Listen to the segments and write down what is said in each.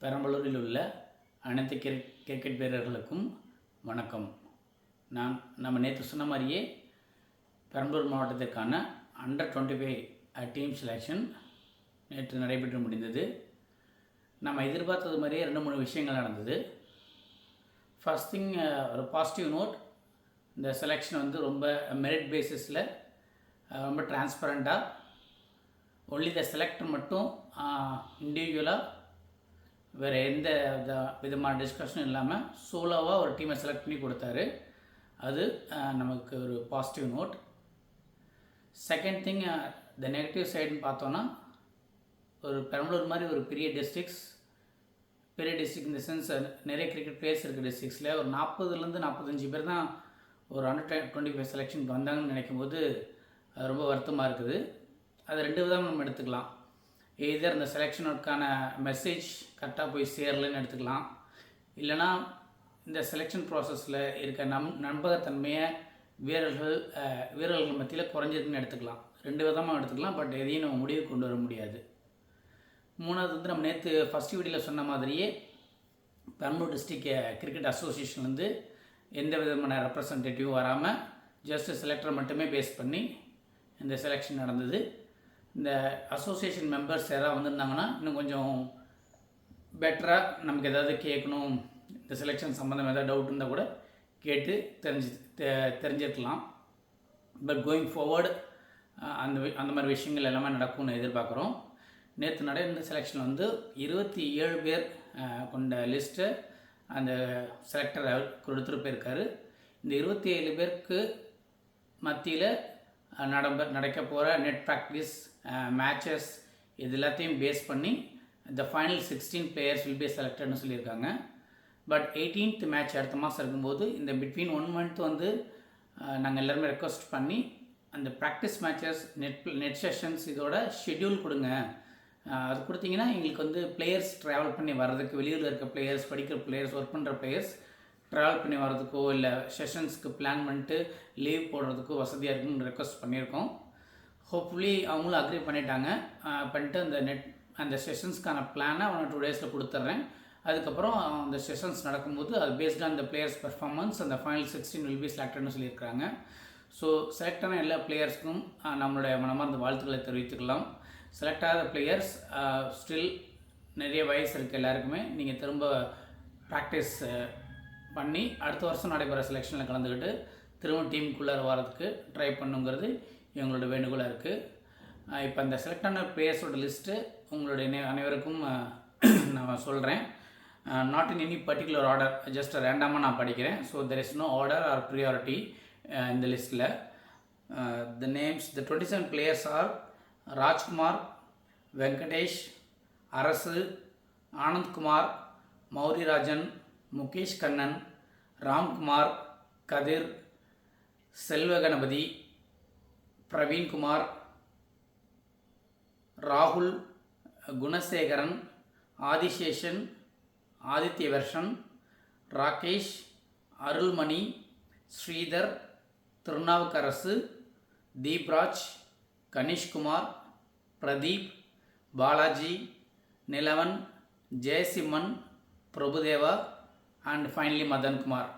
பெரம்பலூரில் உள்ள அனைத்து கிரிக்கெட் வீரர்களுக்கும் வணக்கம். நம்ம நேற்று சொன்ன மாதிரியே பெரம்பலூர் மாவட்டத்திற்கான அண்டர் 25 டீம் செலெக்ஷன் நேற்று நடைபெற்று முடிந்தது. நம்ம எதிர்பார்த்தது மாதிரியே 2-3 விஷயங்கள் நடந்தது. ஃபர்ஸ்ட் திங், ஒரு பாசிட்டிவ் நோட், இந்த செலெக்ஷன் வந்து ரொம்ப மெரிட் பேசிஸில் ரொம்ப டிரான்ஸ்பரண்ட்டாக ஒன்லி த செலக்டர் மட்டும் இண்டிவிஜுவலாக வேறு எந்த விதமான டிஸ்கஷனும் இல்லாமல் சோலோவாக ஒரு டீமை செலக்ட் பண்ணி கொடுத்தாரு. அது நமக்கு ஒரு positive note. Second thing, the negative சைடுன்னு பார்த்தோன்னா, ஒரு பெரம்பலூர் மாதிரி ஒரு பெரிய டிஸ்ட்ரிக்ட் இந்த சென்ஸ் நிறைய கிரிக்கெட் பிளேயர்ஸ் இருக்குது டிஸ்ட்ரிக்ஸில், ஒரு 40 45 பேர் தான் ஒரு அண்டர் 25 செலெக்ஷனுக்கு வந்தாங்கன்னு நினைக்கும்போது அது ரொம்ப வருத்தமாக இருக்குது. அது 2 விதமாக நம்ம எடுத்துக்கலாம். எதர் இந்த செலெக்ஷனுக்கான மெசேஜ் கரெக்டாக போய் சேரலன்னு எடுத்துக்கலாம், இல்லைனா இந்த செலெக்ஷன் ப்ராசஸில் இருக்க நம்பகத்தன்மையை வீரர்கள் மத்தியில் குறைஞ்சிருக்குன்னு எடுத்துக்கலாம். 2 விதமாக எடுத்துக்கலாம். பட் எதையும் நம்ம முடிவு கொண்டு வர முடியாது. மூணாவது வந்து, நம்ம நேற்று ஃபஸ்ட் வீடியோவில் சொன்ன மாதிரியே பெரம்பலூர் டிஸ்ட்ரிக்ட் கிரிக்கெட் அசோசியேஷன் வந்து எந்த விதமான ரெப்ரசன்டேட்டிவும் வராமல் ஜஸ்ட் செலக்டர் மட்டுமே பேஸ் பண்ணி இந்த செலெக்ஷன் நடந்தது. இந்த அசோசியேஷன் மெம்பர்ஸ் யாராவது வந்திருந்தாங்கன்னா இன்னும் கொஞ்சம் பெட்டராக நமக்கு ஏதாவது கேட்கணும், இந்த செலெக்ஷன் சம்மந்தம் ஏதாவது டவுட் இருந்தால் கூட கேட்டு தெரிஞ்சிருக்கலாம். பட் கோயிங் ஃபார்வர்டு அந்த மாதிரி விஷயங்கள் எல்லாமே நடக்கும்னு எதிர்பார்க்குறோம். நேற்று நடந்த செலெக்ஷன் வந்து 27 பேர் கொண்ட லிஸ்ட்டை அந்த செலக்டர் கொடுத்துட்டு போயிருக்காரு. இந்த 27 பேருக்கு மத்தியில் நடக்க போகிற நெட் ப்ராக்டிஸ் மேட்சஸ் இது எல்லாத்தையும் பேஸ் பண்ணி the final 16 players will be செலக்டட்னு சொல்லியிருக்காங்க. பட் 18th மேட்ச் அடுத்த மாதம் இருக்கும்போது இந்த பிட்வீன் 1 month வந்து நாங்கள் எல்லாருமே ரெக்வஸ்ட் பண்ணி அந்த ப்ராக்டிஸ் மேட்சஸ் நெட் செஷன்ஸ் இதோட ஷெட்யூல் கொடுங்க. அது கொடுத்தீங்கன்னா எங்களுக்கு வந்து பிளேயர்ஸ் ட்ராவல் பண்ணி வர்றதுக்கு, வெளியூரில் இருக்க பிளேயர்ஸ், படிக்கிற பிளேயர்ஸ், ஒர்க் பண்ணுற பிளேயர்ஸ் ட்ராவல் பண்ணி வர்றதுக்கோ இல்லை செஷன்ஸ்க்கு பிளான் பண்ணிட்டு லீவ் போடுறதுக்கோ வசதியாக இருக்குன்னு ரெக்வஸ்ட் பண்ணியிருக்கோம். ஹோப்ஃபுல்லி அவங்களும் அக்ரி பண்ணிட்டு அந்த செஷன்ஸ்க்கான பிளானை 1-2 daysல கொடுத்துட்றேன். அதுக்கப்புறம் அந்த செஷன்ஸ் நடக்கும்போது அது based on the players performance அந்த ஃபைனல் 16 வில் பி செலக்டட்னு சொல்லியிருக்கிறாங்க. ஸோ செலக்டான எல்லா பிளேயர்ஸ்க்கும் நம்மளுடைய மனமார்ந்த வாழ்த்துக்களை தெரிவித்துக்கலாம். செலக்ட் ஆகாத பிளேயர்ஸ் ஸ்டில் நிறைய வயசு இருக்குது எல்லாருக்குமே, நீங்கள் திரும்ப ப்ராக்டிஸ் பண்ணி அடுத்த வருஷம் நடைபெற செலெக்ஷனில் கலந்துக்கிட்டு திரும்ப டீமுக்குள்ளே வரதுக்கு ட்ரை பண்ணுங்கிறது எங்களோட வேண்டுகோளாக இருக்குது. இப்போ அந்த செலக்டான பிளேயர்ஸோட லிஸ்ட்டு உங்களுடைய அனைவருக்கும் நான் சொல்கிறேன். Not in any particular order, just ரேண்டமாக நான் படிக்கிறேன். So there is no order or priority இந்த லிஸ்ட்டில். The names, the 27 players are Rajkumar, Venkatesh, Arasu, Anandkumar, மௌரிராஜன், Mukesh Kannan, Ramkumar, கதிர், செல்வகணபதி, பிரவீன்குமார், ராகுல், Gunasekaran, Adiseshan, Adityavarshan, Rakesh, Arulmani, Sridhar, Thirunavukkarasu, Deepraj, Ganeshkumar, Pradeep, Balaji, Nilavan, Jayasimman, Prabhudeva and finally Madankumar.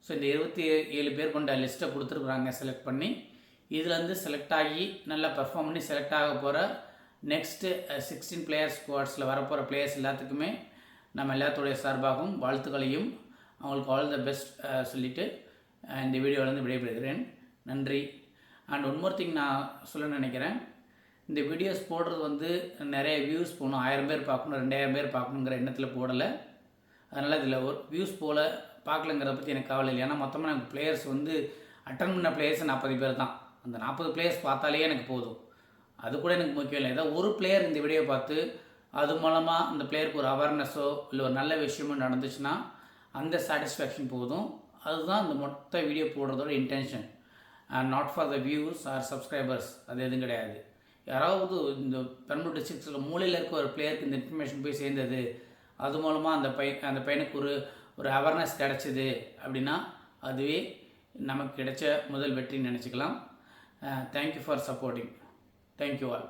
So இந்த 27 பேர் கொண்ட லிஸ்ட்டை கொடுத்துருக்குறாங்க செலக்ட் பண்ணி. இதிலேருந்து செலக்ட் ஆகி நல்லா பெர்ஃபார்ம் பண்ணி செலக்ட் ஆக போகிற நெக்ஸ்ட்டு 16 players ஸ்குவாட்ஸில் வரப்போகிற பிளேயர்ஸ் எல்லாத்துக்குமே நம்ம எல்லாத்துடைய சார்பாகவும் வாழ்த்துக்களையும் அவங்களுக்கு ஆல் த பெஸ்ட் சொல்லிவிட்டு இந்த வீடியோவிலேருந்து விடைபெறுகிறேன். நன்றி. அண்ட் ஒன் மோர் திங் நான் சொல்ல நினைக்கிறேன், இந்த வீடியோஸ் போடுறது வந்து நிறைய வியூஸ் போகணும், 1000 பேர் பார்க்கணும், 2000 பேர் பார்க்கணுங்கிற எண்ணத்தில் போடலை. அதனால் இதில் ஒரு வியூஸ் போல் பார்க்கலங்கிறத பற்றி எனக்கு கவலை இல்லை. ஏன்னா மொத்தமாக எனக்கு பிளேயர்ஸ் வந்து அட்டன் பண்ண பிளேயர்ஸ் 40 பேர் தான். அந்த 40 players பார்த்தாலே எனக்கு போதும். அது கூட எனக்கு முக்கியம் இல்லை. ஏதாவது ஒரு பிளேயர் இந்த வீடியோ பார்த்து அது மூலமாக அந்த பிளேயருக்கு ஒரு அவேர்னஸோ இல்லை ஒரு நல்ல விஷயமோ நடந்துச்சுன்னா அந்த சாட்டிஸ்ஃபேக்ஷன் போதும். அதுதான் இந்த மொத்த வீடியோ போடுறதோட intention. Not for the views or subscribers, அது எதுவும் கிடையாது. யாராவது இந்த பெரம்பலூர் டிஸ்ட்ரிக்டில் மூலையில் இருக்க ஒரு பிளேயருக்கு இந்த இன்ஃபர்மேஷன் போய் சேர்ந்தது, அது மூலமாக அந்த பையனுக்கு ஒரு அவேர்னஸ் கிடச்சிது அப்படின்னா அதுவே நமக்கு கிடைச்ச முதல் வெற்றின்னு நினச்சிக்கலாம். Thank you for supporting. Thank you all.